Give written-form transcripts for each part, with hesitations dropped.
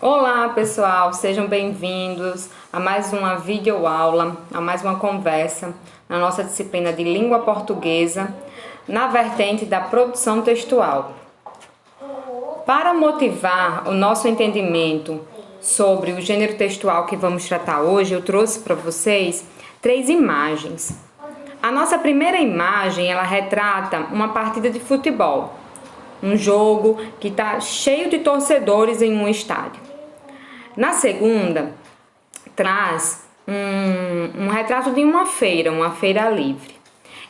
Olá pessoal, sejam bem-vindos a mais uma videoaula, a mais uma conversa na nossa disciplina de língua portuguesa na vertente da produção textual. Para motivar o nosso entendimento sobre o gênero textual que vamos tratar hoje, eu trouxe para vocês 3 imagens. A nossa primeira imagem, ela retrata uma partida de futebol, um jogo que está cheio de torcedores em um estádio. Na segunda, traz um retrato de uma feira livre.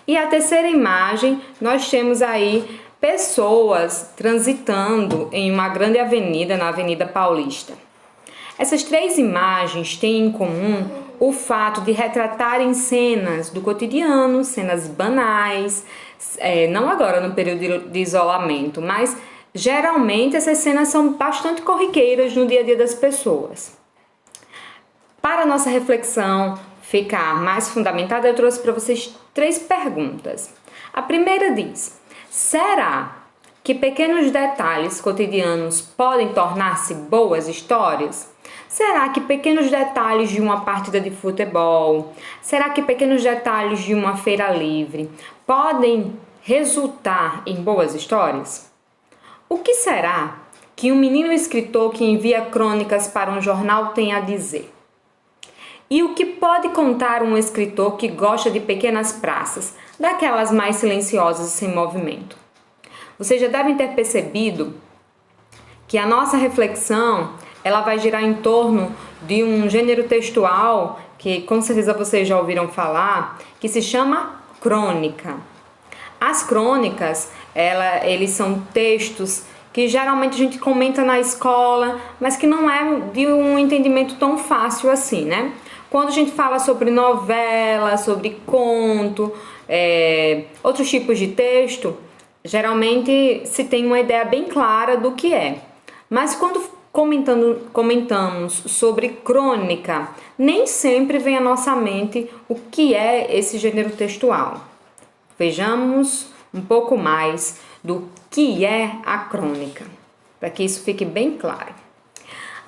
E a terceira imagem, nós temos aí pessoas transitando em uma grande avenida, na Avenida Paulista. Essas 3 imagens têm em comum o fato de retratarem cenas do cotidiano, cenas banais, não agora no período de isolamento, mas geralmente essas cenas são bastante corriqueiras no dia a dia das pessoas. Para a nossa reflexão ficar mais fundamentada, eu trouxe para vocês 3 perguntas. A primeira diz: será que pequenos detalhes cotidianos podem tornar-se boas histórias? Será que pequenos detalhes de uma partida de futebol, será que pequenos detalhes de uma feira livre podem resultar em boas histórias? O que será que um menino escritor que envia crônicas para um jornal tem a dizer? E o que pode contar um escritor que gosta de pequenas praças, daquelas mais silenciosas e sem movimento? Vocês já devem ter percebido que a nossa reflexão ela vai girar em torno de um gênero textual que com certeza vocês já ouviram falar, que se chama crônica. As crônicas, eles são textos que geralmente a gente comenta na escola, mas que não é de um entendimento tão fácil assim, né? Quando a gente fala sobre novela, sobre conto, outros tipos de texto, geralmente se tem uma ideia bem clara do que é. Mas quando comentamos sobre crônica, nem sempre vem à nossa mente o que é esse gênero textual. Vejamos um pouco mais do que é a crônica, para que isso fique bem claro.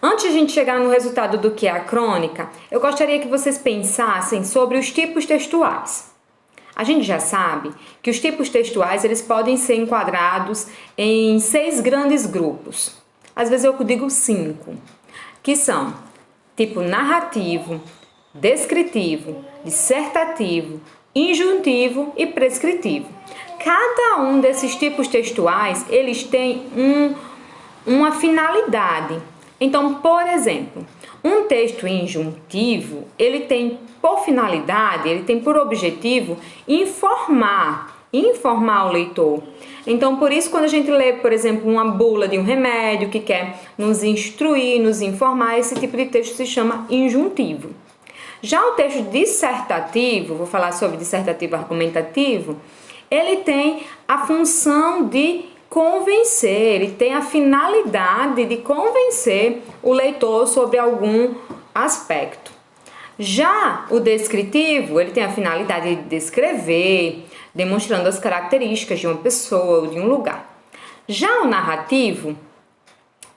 Antes de a gente chegar no resultado do que é a crônica, eu gostaria que vocês pensassem sobre os tipos textuais. A gente já sabe que os tipos textuais eles podem ser enquadrados em 6 grandes grupos. Às vezes eu digo 5, que são tipo narrativo, descritivo, dissertativo, injuntivo e prescritivo. Cada um desses tipos textuais, eles têm uma finalidade. Então, por exemplo, um texto injuntivo, ele tem por finalidade, ele tem por objetivo informar o leitor. Então, por isso, quando a gente lê, por exemplo, uma bula de um remédio que quer nos instruir, nos informar, esse tipo de texto se chama injuntivo. Já o texto dissertativo, vou falar sobre dissertativo argumentativo, ele tem a função de convencer, ele tem a finalidade de convencer o leitor sobre algum aspecto. Já o descritivo, ele tem a finalidade de descrever, demonstrando as características de uma pessoa ou de um lugar. Já o narrativo,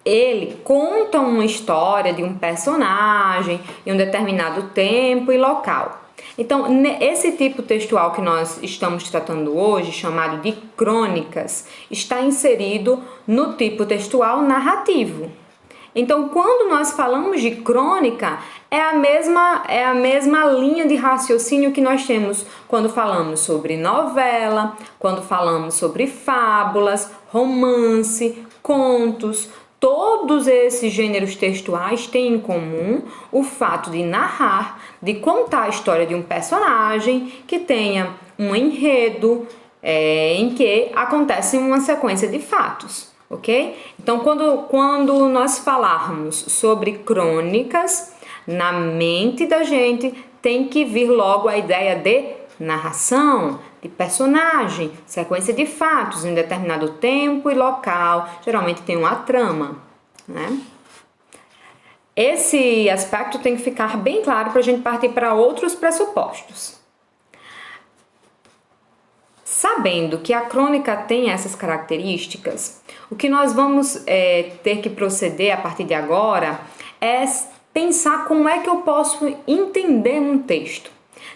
ele conta uma história de um personagem em um determinado tempo e local. Então, esse tipo textual que nós estamos tratando hoje, chamado de crônicas, está inserido no tipo textual narrativo. Então, quando nós falamos de crônica, é a mesma linha de raciocínio que nós temos quando falamos sobre novela, quando falamos sobre fábulas, romance, contos. Todos esses gêneros textuais têm em comum o fato de narrar, de contar a história de um personagem que tenha um enredo em que acontece uma sequência de fatos. Ok? Então, quando nós falarmos sobre crônicas, na mente da gente tem que vir logo a ideia de narração, de personagem, sequência de fatos em determinado tempo e local, geralmente tem uma trama, né? Esse aspecto tem que ficar bem claro para a gente partir para outros pressupostos. Sabendo que a crônica tem essas características, o que nós vamos ter que proceder a partir de agora é pensar como é que eu posso entender um texto.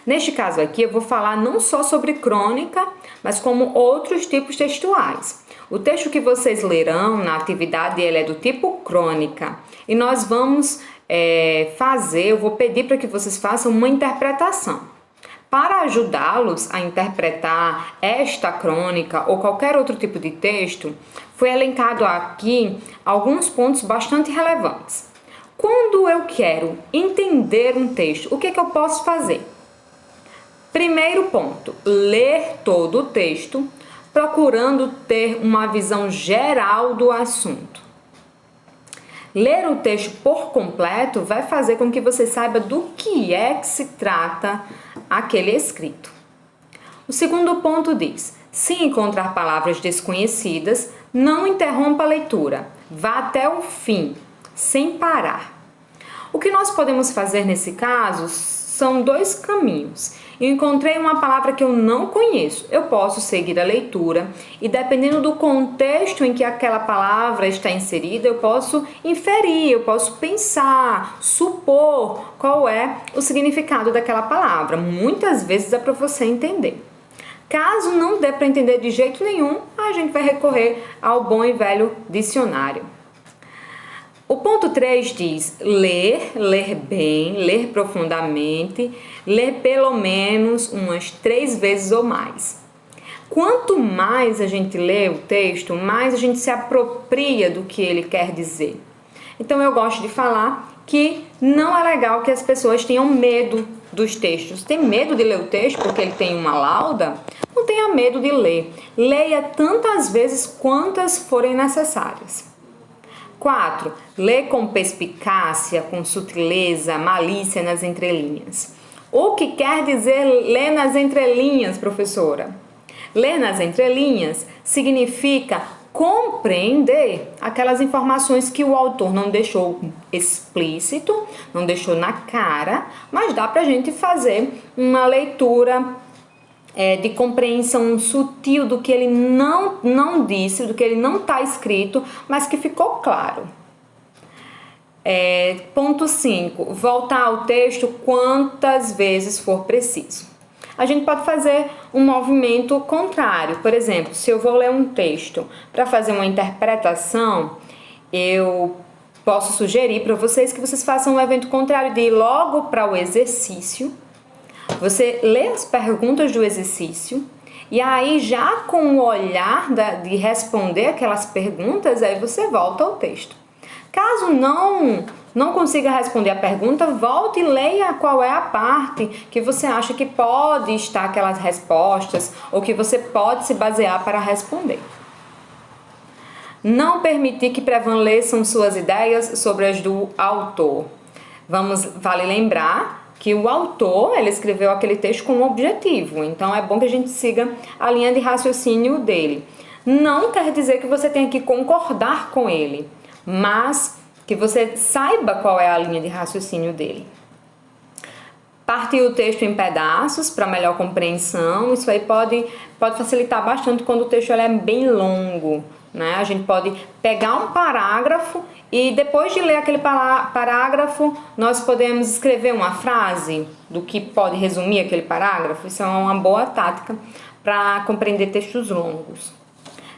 Neste caso aqui, eu vou falar não só sobre crônica, mas como outros tipos textuais. O texto que vocês lerão na atividade, ele é do tipo crônica. E nós vamos eu vou pedir para que vocês façam uma interpretação. Para ajudá-los a interpretar esta crônica ou qualquer outro tipo de texto, foi elencado aqui alguns pontos bastante relevantes. Quando eu quero entender um texto, o que eu posso fazer? Primeiro ponto, ler todo o texto, procurando ter uma visão geral do assunto. Ler o texto por completo vai fazer com que você saiba do que se trata aquele escrito. O segundo ponto diz: se encontrar palavras desconhecidas, não interrompa a leitura, vá até o fim, sem parar. O que nós podemos fazer nesse caso são dois caminhos. Eu encontrei uma palavra que eu não conheço, eu posso seguir a leitura e, dependendo do contexto em que aquela palavra está inserida, eu posso inferir, eu posso pensar, supor qual é o significado daquela palavra. Muitas vezes é para você entender. Caso não dê para entender de jeito nenhum, a gente vai recorrer ao bom e velho dicionário. O ponto 3 diz: ler bem, ler profundamente, ler pelo menos umas 3 vezes ou mais. Quanto mais a gente lê o texto, mais a gente se apropria do que ele quer dizer. Então eu gosto de falar que não é legal que as pessoas tenham medo dos textos. Tem medo de ler o texto porque ele tem uma lauda? Não tenha medo de ler. Leia tantas vezes quantas forem necessárias. 4. Lê com perspicácia, com sutileza, malícia nas entrelinhas. O que quer dizer ler nas entrelinhas, professora? Ler nas entrelinhas significa compreender aquelas informações que o autor não deixou explícito, não deixou na cara, mas dá pra gente fazer uma leitura de compreensão sutil do que ele não disse, do que ele não está escrito, mas que ficou claro. Ponto 5. Voltar ao texto quantas vezes for preciso. A gente pode fazer um movimento contrário. Por exemplo, se eu vou ler um texto para fazer uma interpretação, eu posso sugerir para vocês que vocês façam um evento contrário de ir logo para o exercício. Você lê as perguntas do exercício e aí já com o olhar de responder aquelas perguntas, aí você volta ao texto. Caso não consiga responder a pergunta, volte e leia qual é a parte que você acha que pode estar aquelas respostas ou que você pode se basear para responder. Não permitir que prevaleçam suas ideias sobre as do autor. Vale lembrar que o autor, ele escreveu aquele texto com um objetivo, então é bom que a gente siga a linha de raciocínio dele. Não quer dizer que você tenha que concordar com ele, mas que você saiba qual é a linha de raciocínio dele. Partir o texto em pedaços para melhor compreensão, isso aí pode facilitar bastante quando o texto é bem longo, né? A gente pode pegar um parágrafo e depois de ler aquele parágrafo, nós podemos escrever uma frase do que pode resumir aquele parágrafo. Isso é uma boa tática para compreender textos longos.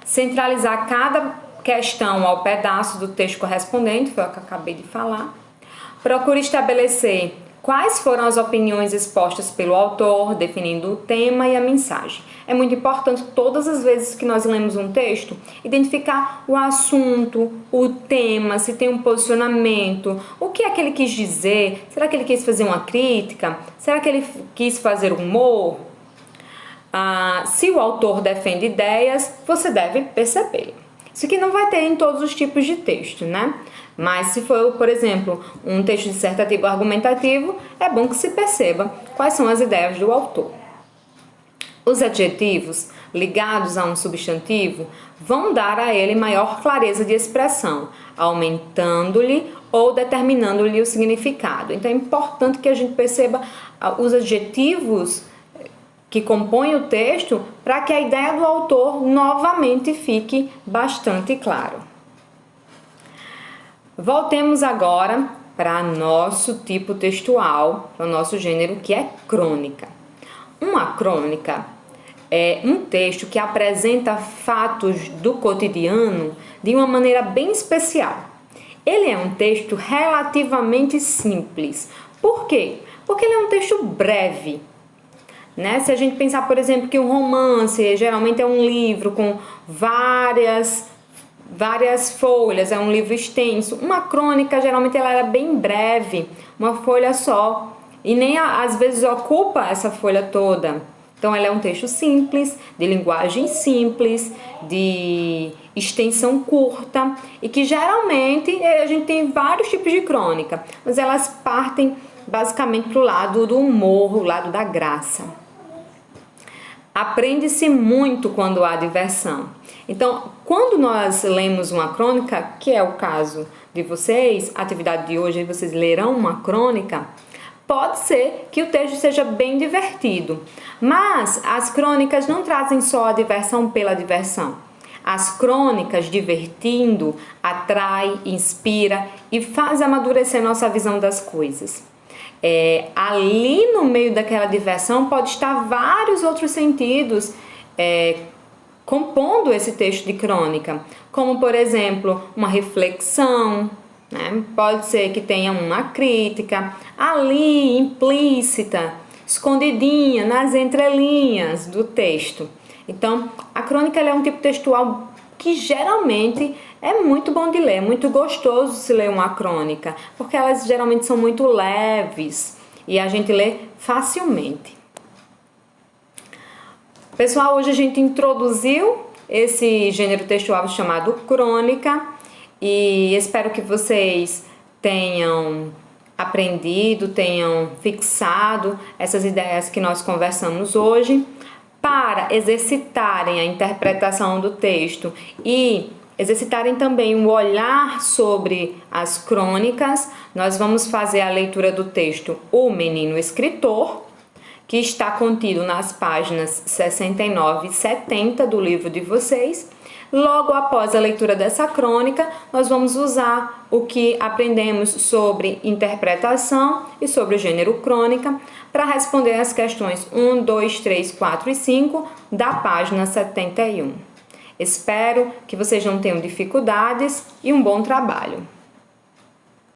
Centralizar cada questão ao pedaço do texto correspondente, foi o que eu acabei de falar. Procure estabelecer quais foram as opiniões expostas pelo autor, definindo o tema e a mensagem. É muito importante, todas as vezes que nós lemos um texto, identificar o assunto, o tema, se tem um posicionamento, o que é que ele quis dizer, será que ele quis fazer uma crítica, será que ele quis fazer humor? Se o autor defende ideias, você deve percebê-lo. Isso aqui não vai ter em todos os tipos de texto, né? Mas se for, por exemplo, um texto dissertativo argumentativo, é bom que se perceba quais são as ideias do autor. Os adjetivos ligados a um substantivo vão dar a ele maior clareza de expressão, aumentando-lhe ou determinando-lhe o significado. Então é importante que a gente perceba os adjetivos que compõem o texto para que a ideia do autor novamente fique bastante claro. Voltemos agora para nosso tipo textual, para o nosso gênero, que é crônica. Uma crônica é um texto que apresenta fatos do cotidiano de uma maneira bem especial. Ele é um texto relativamente simples. Por quê? Porque ele é um texto breve. Né? Se a gente pensar, por exemplo, que um romance geralmente é um livro com várias folhas, é um livro extenso. Uma crônica geralmente ela é bem breve, uma folha só, e nem às vezes ocupa essa folha toda. Então ela é um texto simples, de linguagem simples, de extensão curta, e que geralmente a gente tem vários tipos de crônica, mas elas partem basicamente para o lado do humor, o lado da graça. Aprende-se muito quando há diversão. Então, quando nós lemos uma crônica, que é o caso de vocês, a atividade de hoje, vocês lerão uma crônica, pode ser que o texto seja bem divertido, mas as crônicas não trazem só a diversão pela diversão. As crônicas, divertindo, atrai, inspira e faz amadurecer nossa visão das coisas. Ali no meio daquela diversão pode estar vários outros sentidos compondo esse texto de crônica, como por exemplo uma reflexão, né? Pode ser que tenha uma crítica ali implícita, escondidinha nas entrelinhas do texto. Então a crônica é um tipo textual que geralmente é muito bom de ler, muito gostoso se ler uma crônica, porque elas geralmente são muito leves e a gente lê facilmente. Pessoal, hoje a gente introduziu esse gênero textual chamado crônica e espero que vocês tenham aprendido, tenham fixado essas ideias que nós conversamos hoje para exercitarem a interpretação do texto e exercitarem também o olhar sobre as crônicas. Nós vamos fazer a leitura do texto O Menino Escritor, que está contido nas páginas 69 e 70 do livro de vocês. Logo após a leitura dessa crônica, nós vamos usar o que aprendemos sobre interpretação e sobre o gênero crônica para responder as questões 1, 2, 3, 4 e 5 da página 71. Espero que vocês não tenham dificuldades e um bom trabalho.